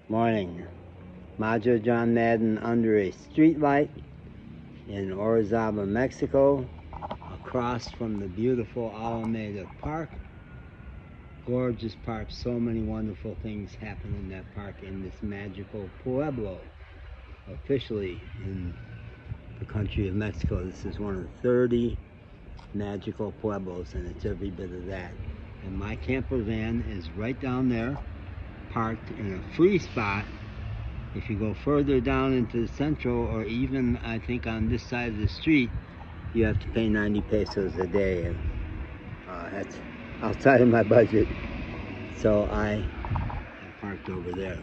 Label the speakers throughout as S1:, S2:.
S1: Morning. Majo John Madden under a streetlight in Orizaba, Mexico, across from the beautiful Alameda Park. Gorgeous park. So many wonderful things happen in that park, in this magical pueblo. Officially in the country of Mexico, this is one of 30 magical pueblos, and it's every bit of that. And my camper van is right down there, parked in a free spot. If you go further down into the central, or even I think on this side of the street, you have to pay 90 pesos a day, and that's outside of my budget. So I parked over there.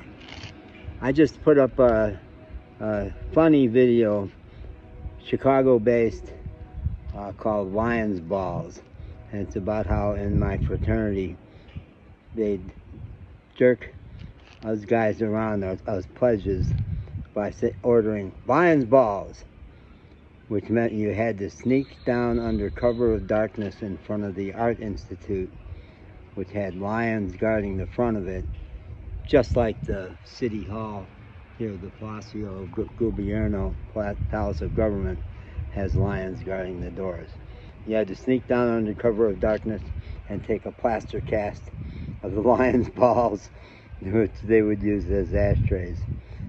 S1: I just put up a funny video, Chicago-based, called Lions Balls, and it's about how in my fraternity they'd jerk us guys around, us pledges, by ordering Lions Balls, which meant you had to sneak down under cover of darkness in front of the Art Institute, which had lions guarding the front of it, just like the City Hall here, the Palacio Gobierno, Palace of Government, has lions guarding the doors. You had to sneak down under cover of darkness and take a plaster cast of the Lions Balls, which they would use as ashtrays.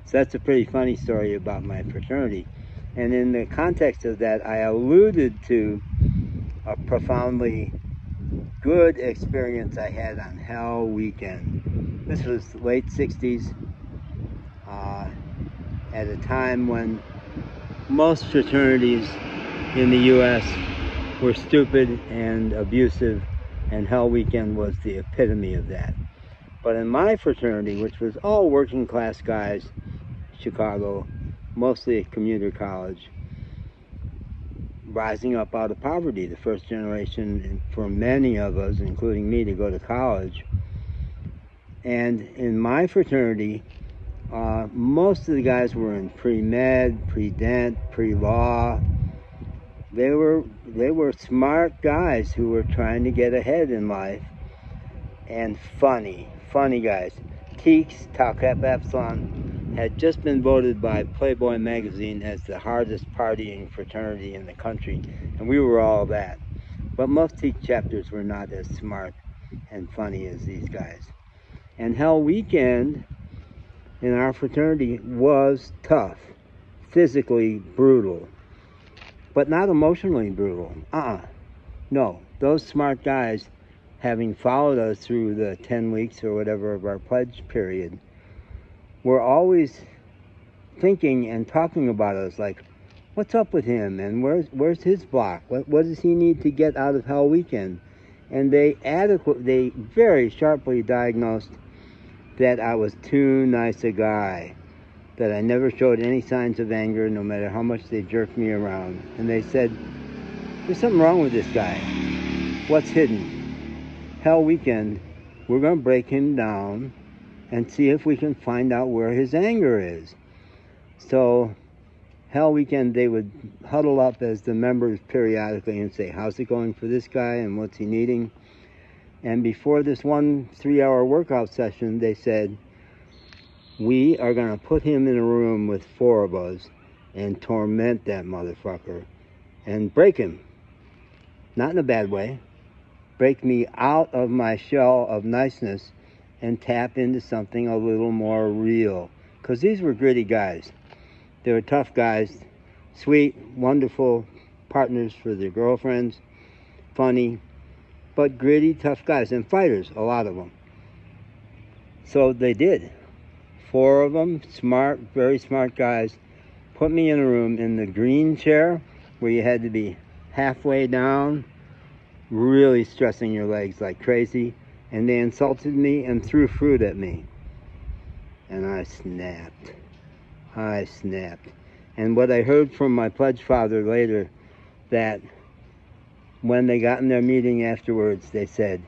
S1: So that's a pretty funny story about my fraternity. And in the context of that, I alluded to a profoundly good experience I had on Hell Weekend. This was late 60s, at a time when most fraternities in the US were stupid and abusive, and Hell Weekend was the epitome of that. But in my fraternity, which was all working class guys, Chicago, mostly a commuter college, rising up out of poverty, the first generation for many of us, including me, to go to college. And in my fraternity, most of the guys were in pre-med, pre-dent, pre-law. They were smart guys who were trying to get ahead in life, and funny guys. Teeks, Tau Kappa Epsilon, had just been voted by Playboy magazine as the hardest partying fraternity in the country, and we were all that. But most Teek chapters were not as smart and funny as these guys. And Hell Weekend in our fraternity was tough, physically brutal, but not emotionally brutal. No, those smart guys, having followed us through the 10 weeks or whatever of our pledge period, were always thinking and talking about us, like, what's up with him, and where's his block? What does he need to get out of Hell Weekend? And they very sharply diagnosed that I was too nice a guy, that I never showed any signs of anger, no matter how much they jerked me around. And they said, there's something wrong with this guy. What's hidden? Hell Weekend, we're going to break him down and see if we can find out where his anger is. So Hell Weekend, they would huddle up as the members periodically and say, how's it going for this guy and what's he needing? And before this one 3-hour workout session, they said, we are going to put him in a room with 4 of us and torment that motherfucker and break him. Not in a bad way. Break me out of my shell of niceness and tap into something a little more real. Because these were gritty guys. They were tough guys, sweet, wonderful partners for their girlfriends, funny, but gritty, tough guys, and fighters, a lot of them. So they did. 4 of them, smart, very smart guys, put me in a room in the green chair where you had to be halfway down, really stressing your legs like crazy, and they insulted me and threw fruit at me. And I snapped. And what I heard from my pledge father later, that when they got in their meeting afterwards, they said,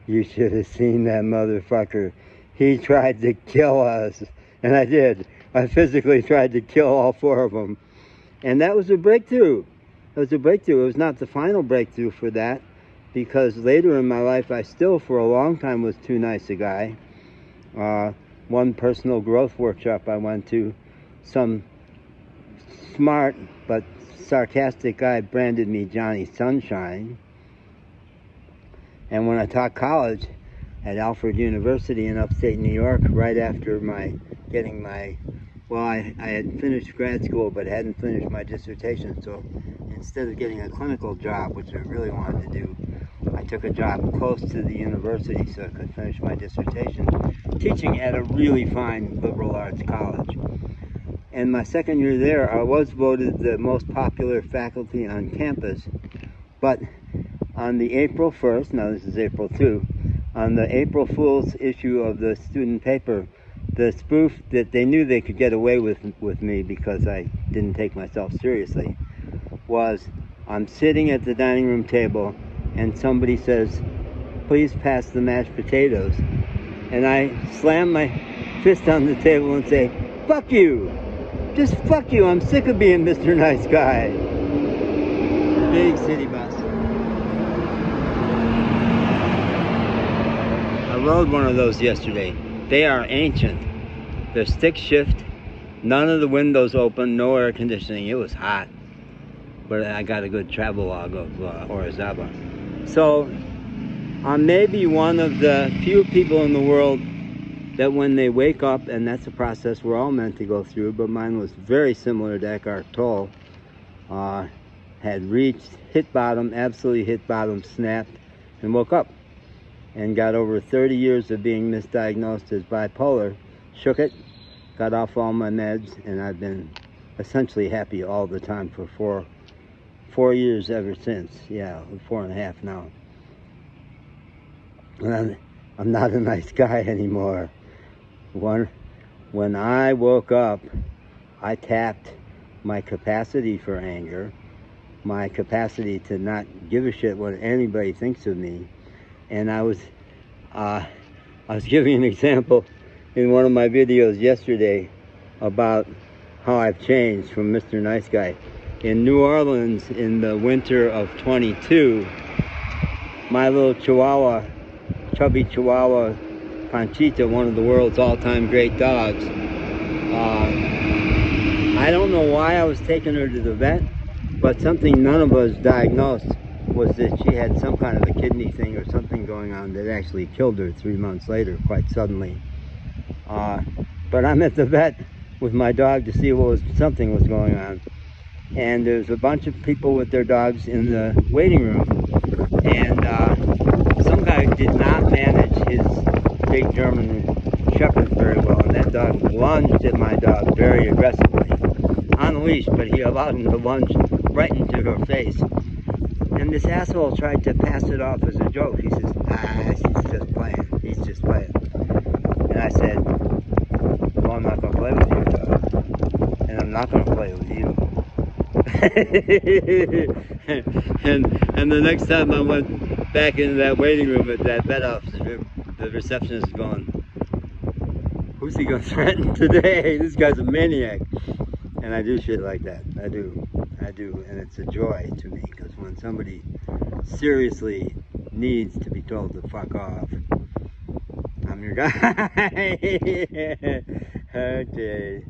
S1: you should have seen that motherfucker. He tried to kill us. And I did. I physically tried to kill all 4 of them. And that was a breakthrough. It was a breakthrough. It was not the final breakthrough for that, because later in my life, I still, for a long time, was too nice a guy. one personal growth workshop I went to, some smart but sarcastic guy branded me Johnny Sunshine. And when I taught college at Alfred University in upstate New York, right after getting my, well, I had finished grad school but hadn't finished my dissertation, so instead of getting a clinical job, which I really wanted to do, I took a job close to the university so I could finish my dissertation, teaching at a really fine liberal arts college. And my second year there, I was voted the most popular faculty on campus, but on the April 1st, now this is April 2, on the April Fool's issue of the student paper, the spoof that they knew they could get away with me because I didn't take myself seriously was, I'm sitting at the dining room table and somebody says, please pass the mashed potatoes. And I slam my fist on the table and say, fuck you! Just fuck you, I'm sick of being Mr. Nice Guy. Big city bus. I rode one of those yesterday. They are ancient. They're stick shift, none of the windows open, no air conditioning. It was hot, but I got a good travel log of Orizaba. So I'm maybe one of the few people in the world that when they wake up, and that's a process we're all meant to go through, but mine was very similar to Eckhart Tolle, had hit bottom, absolutely hit bottom, snapped, and woke up. And got over 30 years of being misdiagnosed as bipolar, shook it, got off all my meds, and I've been essentially happy all the time for four years ever since. Yeah, 4.5 now. And I'm not a nice guy anymore. When I woke up, I tapped my capacity for anger, my capacity to not give a shit what anybody thinks of me. And I was giving an example in one of my videos yesterday about how I've changed from Mr. Nice Guy. In New Orleans in the winter of 22, my little Chihuahua, chubby Chihuahua Panchita, one of the world's all-time great dogs, I don't know why I was taking her to the vet, but something none of us diagnosed was that she had some kind of a kidney thing or something going on that actually killed her 3 months later, quite suddenly. But I'm at the vet with my dog to see something was going on. And there's a bunch of people with their dogs in the waiting room. And some guy did not manage his big German Shepherd very well. And that dog lunged at my dog very aggressively. On a leash, but he allowed him to lunge right into her face. And this asshole tried to pass it off as a joke. He says, he's just playing. He's just playing. And I said, well, I'm not going to play with you, dog. And I'm not going to play with you. and the next time I went back into that waiting room at that vet office, the receptionist is going, who's he going to threaten today? This guy's a maniac. And I do shit like that. I do. And it's a joy to me, because when somebody seriously needs to be told to fuck off, I'm your guy. Okay.